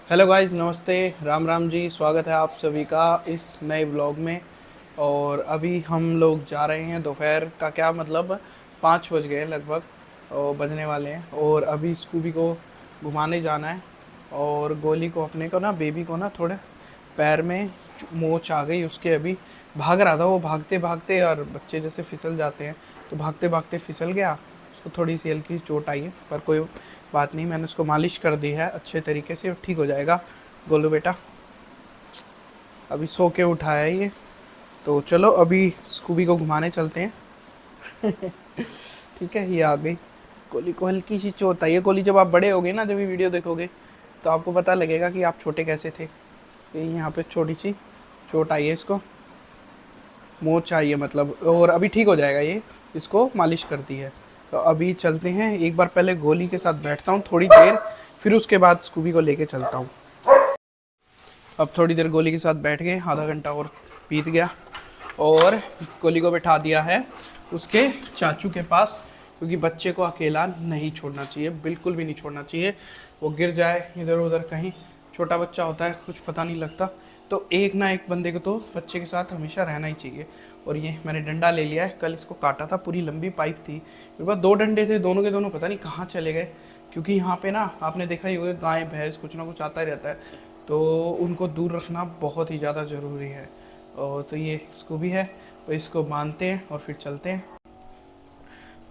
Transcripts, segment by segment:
Hello guys, नमस्ते। राम राम जी, स्वागत है आप सभी का इस नए व्लॉग में। और अभी हम लोग जा रहे हैं, दोपहर का क्या मतलब 5 बज गए लगभग और बजने वाले हैं। और अभी स्कूबी को घुमाने जाना है। और गोली को, अपने को ना, बेबी को ना थोड़े पैर में मोच आ गई उसके। अभी भाग रहा था वो, भागते भागते, और बच्चे जैसे फिसल जाते हैं तो भागते भागते फिसल गया। उसको थोड़ी सी हल्की चोट आई है, पर कोई बात नहीं, मैंने उसको मालिश कर दी है अच्छे तरीके से, ठीक हो जाएगा। गोलू बेटा अभी सो के उठा है ये। तो चलो अभी स्कूबी को घुमाने चलते हैं। ठीक है, ये आ गई। कोहली को हल्की सी चोट आई है। कोहली, जब आप बड़े होगे ना, जब ये वीडियो देखोगे तो आपको पता लगेगा कि आप छोटे कैसे थे। ये यहाँ पे छोटी सी चोट आई है इसको, मोच आई है मतलब, और अभी ठीक हो जाएगा ये। इसको मालिश कर दी है। तो अभी चलते हैं, एक बार पहले गोली के साथ बैठता हूँ थोड़ी देर, फिर उसके बाद स्कूबी को लेके चलता हूँ। अब थोड़ी देर गोली के साथ बैठ गए, आधा घंटा और बीत गया। और गोली को बैठा दिया है उसके चाचू के पास, क्योंकि बच्चे को अकेला नहीं छोड़ना चाहिए, बिल्कुल भी नहीं छोड़ना चाहिए। वो गिर जाए इधर उधर कहीं, छोटा बच्चा होता है, कुछ पता नहीं लगता। तो एक ना एक बंदे को तो बच्चे के साथ हमेशा रहना ही चाहिए। और ये मैंने डंडा ले लिया है, कल इसको काटा था, पूरी लंबी पाइप थी मेरे पास, 2 डंडे थे, दोनों के दोनों पता नहीं कहाँ चले गए। क्योंकि यहाँ पे ना, आपने देखा ही होगा, गाय भैंस कुछ ना कुछ आता ही रहता है, तो उनको दूर रखना बहुत ही ज़्यादा ज़रूरी है। और तो ये स्कूबी है, तो इसको बांधते हैं और फिर चलते हैं।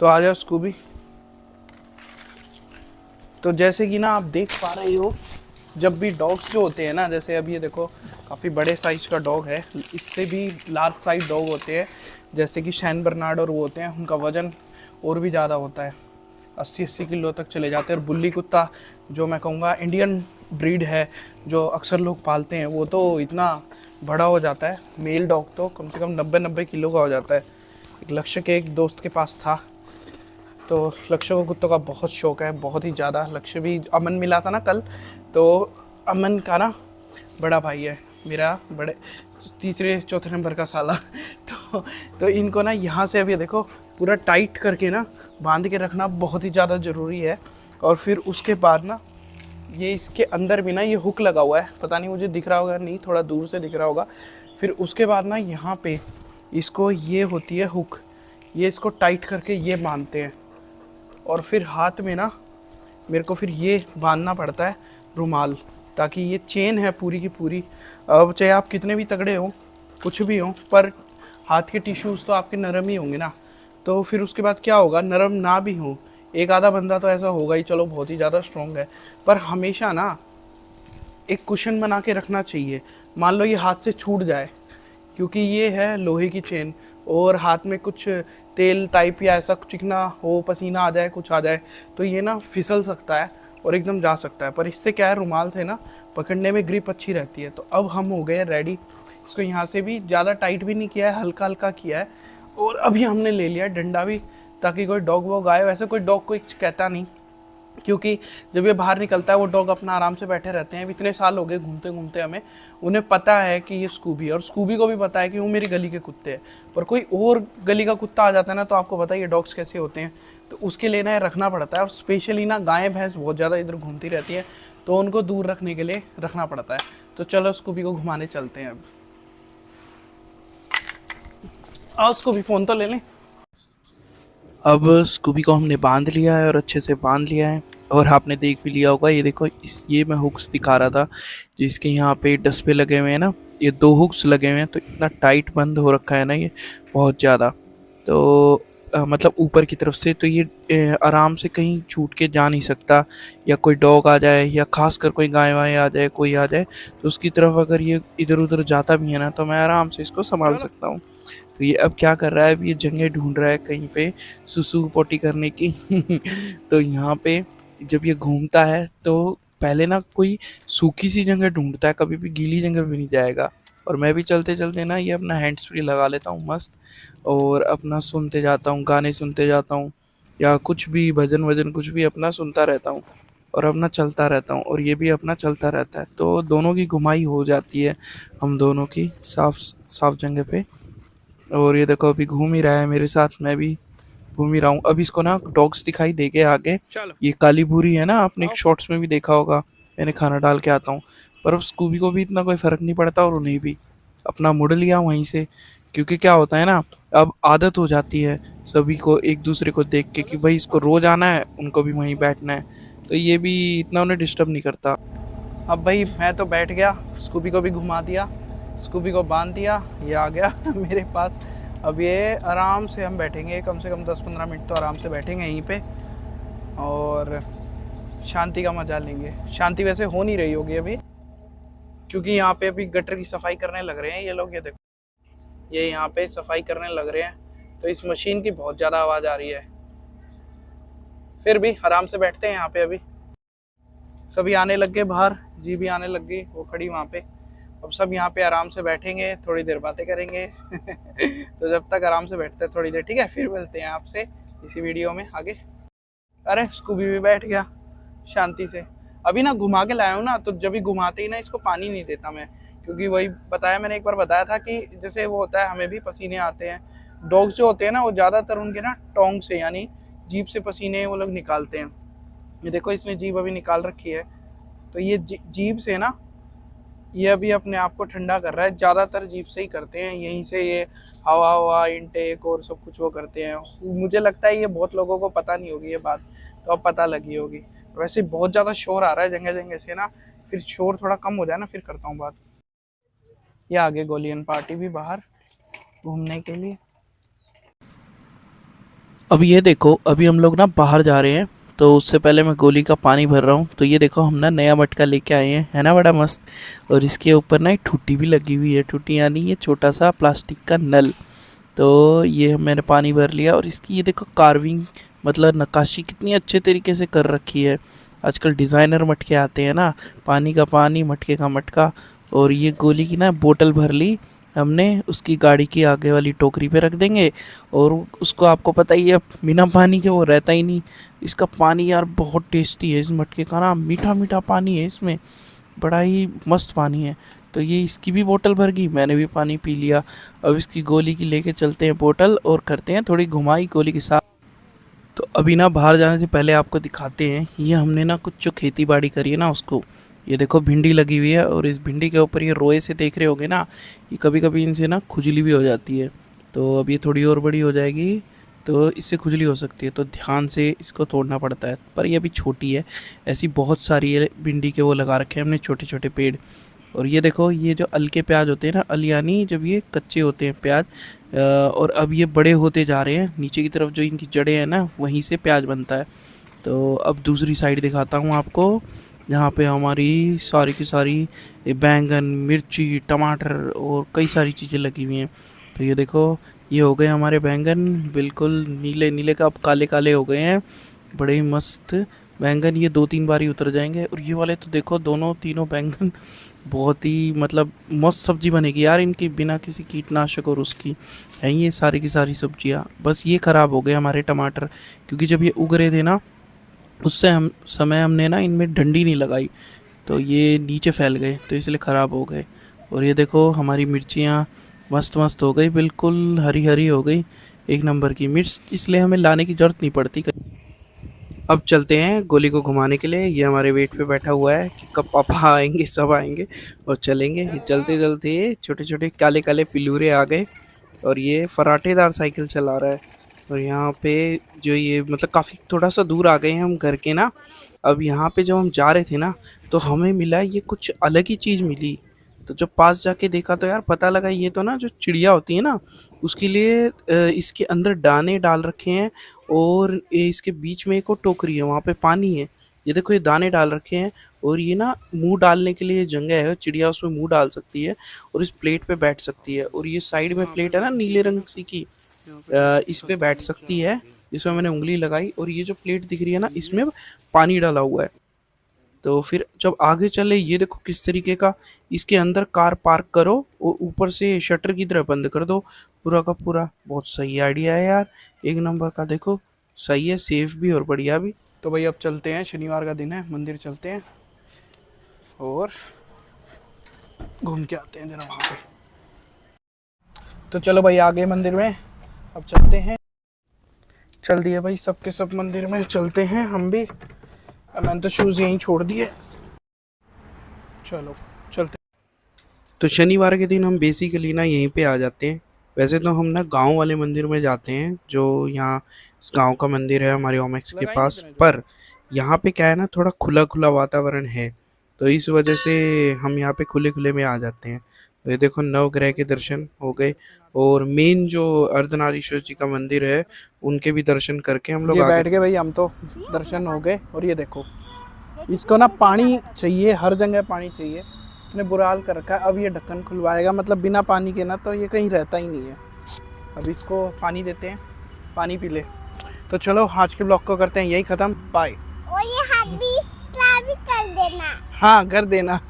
तो आ जाओ स्कूबी। तो जैसे कि ना आप देख पा रहे हो, जब भी डॉग्स जो होते हैं ना, जैसे अभी ये देखो, काफ़ी बड़े साइज का डॉग है, इससे भी लार्ज साइज डॉग होते हैं, जैसे कि शैन बर्नार्ड और वो होते हैं, उनका वज़न और भी ज़्यादा होता है, 80-80 किलो तक चले जाते हैं। और बुल्ली कुत्ता, जो मैं कहूँगा इंडियन ब्रीड है, जो अक्सर लोग पालते हैं, वो तो इतना बड़ा हो जाता है। मेल डॉग तो कम से कम 90-90 किलो का हो जाता है। एक लक्ष्य के एक दोस्त के पास था, तो लक्ष्य को कुत्तों का बहुत शौक है, बहुत ही ज़्यादा। लक्ष्य भी, अमन मिला था ना कल, तो अमन का ना बड़ा भाई है मेरा, बड़े तीसरे चौथे नंबर का साला। तो इनको ना यहाँ से अभी देखो पूरा टाइट करके ना बांध के रखना बहुत ही ज़्यादा ज़रूरी है। और फिर उसके बाद ना, ये इसके अंदर भी ना ये हुक लगा हुआ है, पता नहीं मुझे दिख रहा होगा नहीं, थोड़ा दूर से दिख रहा होगा। फिर उसके बाद ना यहाँ पे इसको, ये होती है हुक, ये इसको टाइट करके ये बांधते हैं। और फिर हाथ में ना मेरे को फिर ये बांधना पड़ता है रुमाल, ताकि ये चेन है पूरी की पूरी। अब चाहे आप कितने भी तगड़े हो, कुछ भी हो, पर हाथ के टिश्यूज़ तो आपके नरम ही होंगे ना। तो फिर उसके बाद क्या होगा, नरम ना भी हो, एक आधा बंदा तो ऐसा होगा ही, चलो बहुत ही ज़्यादा स्ट्रॉन्ग है, पर हमेशा ना एक कुशन बना के रखना चाहिए। मान लो ये हाथ से छूट जाए, क्योंकि ये है लोहे की चेन, और हाथ में कुछ तेल टाइप या ऐसा चिकना हो, पसीना आ जाए, कुछ आ जाए, तो ये ना फिसल सकता है और एकदम जा सकता है। पर इससे क्या है, रुमाल से ना पकड़ने में ग्रिप अच्छी रहती है। तो अब हम हो गए रेडी। इसको यहाँ से भी ज़्यादा टाइट भी नहीं किया है, हल्का हल्का किया है। और अभी हमने ले लिया डंडा भी, ताकि कोई डॉग वॉग आए। वैसे कोई डॉग कोई कहता नहीं, क्योंकि जब ये बाहर निकलता है वो डॉग अपना आराम से बैठे रहते हैं। इतने साल हो गए घूमते घूमते हमें, उन्हें पता है कि ये स्कूबी है, और स्कूबी को भी पता है कि वो मेरी गली के कुत्ते हैं। पर कोई और गली का कुत्ता आ जाता है ना, तो आपको पता है ये डॉग्स कैसे होते हैं, तो उसके लिए ना रखना पड़ता है। और स्पेशली ना गाय भैंस बहुत ज़्यादा इधर घूमती रहती है, तो उनको दूर रखने के लिए रखना पड़ता है। तो चलो स्कूबी को घुमाने चलते हैं। अब आओ, स्कूबी फ़ोन तो ले लें। अब स्कूबी को हमने बांध लिया है, और अच्छे से बांध लिया है। और आपने देख भी लिया होगा, ये देखो, इस ये मैं हुक्स दिखा रहा था, जो इसके यहाँ पे डस्पे लगे हुए हैं ना, ये 2 हुक्स लगे हुए हैं। तो इतना टाइट बंद हो रखा है ना ये, बहुत ज़्यादा। तो मतलब ऊपर की तरफ से, तो ये आराम से कहीं छूट के जा नहीं सकता, या कोई डॉग आ जाए, या खासकर कोई गाय वाय आ जाए, कोई आ जाए, तो उसकी तरफ अगर ये इधर उधर जाता भी है ना, तो मैं आराम से इसको संभाल सकता हूँ। तो ये अब क्या कर रहा है, अब ये जगह ढूंढ रहा है कहीं पे सुसु पोटी करने की। तो यहाँ पे जब ये घूमता है, तो पहले ना कोई सूखी सी जगह ढूंढता है, कभी भी गीली जगह भी नहीं जाएगा। और मैं भी चलते चलते ना ये अपना हैंड्स फ्री लगा लेता हूँ मस्त, और अपना सुनते जाता हूँ, गाने सुनते जाता हूँ, या कुछ भी भजन वजन कुछ भी अपना सुनता रहता हूँ, और अपना चलता रहता हूँ, और ये भी अपना चलता रहता है। तो दोनों की घुमाई हो जाती है, हम दोनों की साफ साफ जगह पे। और ये देखो अभी घूम ही रहा है मेरे साथ, मैं भी घूम ही रहा हूँ। अब इसको ना डॉग्स दिखाई देंगे आगे, चलो ये काली भूरी है ना, आपने एक शॉर्ट्स में भी देखा होगा, मैंने खाना डाल के आता हूँ। पर अब स्कूबी को भी इतना कोई फ़र्क नहीं पड़ता और उन्हें भी अपना मुड़ लिया वहीं से। क्योंकि क्या होता है ना, अब आदत हो जाती है सभी को एक दूसरे को देख के कि भाई इसको रोज़ आना है, उनको भी वहीं बैठना है, तो ये भी इतना उन्हें डिस्टर्ब नहीं करता। अब भाई मैं तो बैठ गया, स्कूबी को भी घुमा दिया, स्कूबी को बांध दिया, ये आ गया मेरे पास। अब ये आराम से हम बैठेंगे, कम से कम 10-15 मिनट तो आराम से बैठेंगे यहीं पे और शांति का मजा लेंगे। शांति वैसे हो नहीं रही होगी अभी, क्योंकि यहाँ पे अभी गटर की सफाई करने लग रहे हैं ये लोग। ये देखो, ये यहाँ पे सफाई करने लग रहे हैं, तो इस मशीन की बहुत ज़्यादा आवाज़ आ रही है। फिर भी आराम से बैठते हैं यहाँ पे। अभी सभी आने लग गए बाहर, जी भी आने लग गई, वो खड़ी वहाँ पे। अब सब यहाँ पे आराम से बैठेंगे, थोड़ी देर बातें करेंगे तो जब तक आराम से बैठते हैं थोड़ी देर, ठीक है, फिर मिलते हैं आपसे इसी वीडियो में आगे। अरे स्कूबी भी बैठ गया शांति से। अभी ना घुमा के लाया हूँ ना, तो जब भी घुमाते ही ना इसको पानी नहीं देता मैं, क्योंकि वही बताया मैंने, एक बार बताया था कि जैसे वो होता है हमें भी पसीने आते हैं। डॉग्स जो होते हैं ना, वो ज़्यादातर उनके ना टोंग से यानी जीभ से पसीने वो लोग निकालते हैं। ये देखो, इसने जीभ अभी निकाल रखी है, तो ये जीभ से ना ये अभी अपने आप को ठंडा कर रहा है। ज़्यादातर जीभ से ही करते हैं, यहीं से ये हवा हवा इनटेक और सब कुछ वो करते हैं। मुझे लगता है ये बहुत लोगों को पता नहीं होगी ये बात, तो अब पता लगी होगी। वैसे बहुत ज़्यादा शोर आ रहा है जगह जगह से ना, फिर शोर थोड़ा कम हो जाए ना फिर करता हूँ बात। ये आगे गोलियन पार्टी भी बाहर घूमने के लिए। अब ये देखो, अभी हम लोग ना बाहर जा रहे हैं, तो उससे पहले मैं गोली का पानी भर रहा हूँ। तो ये देखो, हम ना नया मटका लेके आए हैं, है ना बड़ा मस्त। और इसके ऊपर ना एक ठुट्टी भी लगी हुई है, ठुट्टी यानी ये छोटा सा प्लास्टिक का नल। तो ये मैंने पानी भर लिया, और इसकी ये देखो कार्विंग, मतलब नक्काशी कितनी अच्छे तरीके से कर रखी है। आजकल डिज़ाइनर मटके आते हैं ना, पानी का पानी, मटके का मटका। और ये गोली की ना बोतल भर ली हमने, उसकी गाड़ी की आगे वाली टोकरी पे रख देंगे। और उसको आपको पता ही है, बिना पानी के वो रहता ही नहीं। इसका पानी यार बहुत टेस्टी है, इस मटके का ना मीठा मीठा पानी है इसमें, बड़ा ही मस्त पानी है। तो ये इसकी भी बोतल भर गई, मैंने भी पानी पी लिया। अब इसकी गोली की लेके चलते हैं बोतल और करते हैं थोड़ी घुमाई गोली के साथ। तो अभी ना बाहर जाने से पहले आपको दिखाते हैं, ये हमने ना कुछ जो खेती बाड़ी करी है ना उसको। ये देखो भिंडी लगी हुई है, और इस भिंडी के ऊपर ये रोए से देख रहे होगे ना, ये कभी कभी इनसे ना खुजली भी हो जाती है। तो अब ये थोड़ी और बड़ी हो जाएगी तो इससे खुजली हो सकती है, तो ध्यान से इसको तोड़ना पड़ता है। पर ये अभी छोटी है, ऐसी बहुत सारी ये भिंडी के वो लगा रखे हैं हमने छोटे छोटे पेड़। और ये देखो, ये जो अलके प्याज होते हैं ना, अल यानी जब ये कच्चे होते हैं प्याज, और अब ये बड़े होते जा रहे हैं, नीचे की तरफ जो इनकी जड़ें हैं ना, वहीं से प्याज बनता है। तो अब दूसरी साइड दिखाता हूँ आपको, जहाँ पे हमारी सारी की सारी ये बैंगन, मिर्ची, टमाटर और कई सारी चीज़ें लगी हुई हैं। तो ये देखो, ये हो गए हमारे बैंगन, बिल्कुल नीले नीले का अब काले काले हो गए हैं, बड़े ही मस्त बैंगन। ये 2-3 बार ही उतर जाएंगे। और ये वाले तो देखो, दोनों तीनों बैंगन बहुत ही मतलब मस्त सब्जी बनेगी यार इनकी, बिना किसी कीटनाशक और उसकी है ये सारी की सारी सब्जियां। बस ये ख़राब हो गए हमारे टमाटर, क्योंकि जब ये उग रहे थे ना, उससे हम समय हमने ना इनमें डंडी नहीं लगाई, तो ये नीचे फैल गए, तो इसलिए ख़राब हो गए। और ये देखो हमारी मिर्चियाँ मस्त मस्त हो गई, बिल्कुल हरी हरी हो गई, एक नंबर की मिर्च, इसलिए हमें लाने की ज़रूरत नहीं पड़ती। अब चलते हैं गोली को घुमाने के लिए, ये हमारे वेट पे बैठा हुआ है कि कब पापा आएंगे, सब आएंगे और चलेंगे। ये चलते चलते छोटे छोटे काले काले पिलूरे आ गए, और ये फराटेदार साइकिल चला रहा है। और यहाँ पे जो ये मतलब काफ़ी थोड़ा सा दूर आ गए हैं हम घर के ना। अब यहाँ पे जब हम जा रहे थे ना, तो हमें मिला ये कुछ अलग ही चीज़ मिली। तो जब पास जाके देखा तो यार पता लगा, ये तो ना जो चिड़िया होती है ना, उसके लिए इसके अंदर दाने डाल रखे हैं। और इसके बीच में एक और टोकरी है, वहाँ पे पानी है। ये देखो, ये दाने डाल रखे हैं, और ये ना मुंह डालने के लिए जगह है, चिड़िया उसमें मुंह डाल सकती है और इस प्लेट पे बैठ सकती है। और ये साइड में प्लेट है ना नीले रंग सी की, इस पे बैठ सकती है, जिसमें मैंने उंगली लगाई। और ये जो प्लेट दिख रही है ना, इसमें पानी डाला हुआ है। तो फिर जब आगे चले, ये देखो किस तरीके का, इसके अंदर कार पार्क करो और ऊपर से शटर की तरह बंद कर दो, पूरा का पूरा। बहुत सही आइडिया है यार, एक नंबर का। देखो सही है, सेफ भी और बढ़िया भी। तो भाई अब चलते हैं, शनिवार का दिन है, मंदिर चलते हैं और घूम के आते हैं जरा वहाँ पे। तो चलो भाई, आ गए मंदिर में, अब चलते हैं। चल दिए भाई सबके सब मंदिर में, चलते हैं हम भी। मैंने तो शूज़ यहीं छोड़ दिए। चलो चलते। तो शनिवार के दिन हम बेसिकली ना यहीं पे आ जाते हैं। वैसे तो हम ना गांव वाले मंदिर में जाते हैं, जो यहाँ इस गांव का मंदिर है हमारे ओमेक्स के पास। पर यहाँ पे क्या है ना, थोड़ा खुला खुला वातावरण है, तो इस वजह से हम यहाँ पे खुले खुले में आ जाते हैं। तो ये देखो, नवग्रह के दर्शन हो गए, और मेन जो अर्धनारीश्वर जी का मंदिर है उनके भी दर्शन करके हम लोग ये आगे बैठ गए भाई, हम तो दर्शन हो गए। और ये देखो, इसको ना पानी चाहिए, हर जगह पानी चाहिए, इसने बुरा हाल कर रखा है। अब ये ढक्कन खुलवाएगा, मतलब बिना पानी के ना तो ये कहीं रहता ही नहीं है। अब इसको पानी देते हैं, पानी पी ले। तो चलो आज के ब्लॉग को करते हैं यही ख़त्म। बाय। और ये हाथ भी कर देना। हाँ कर देना।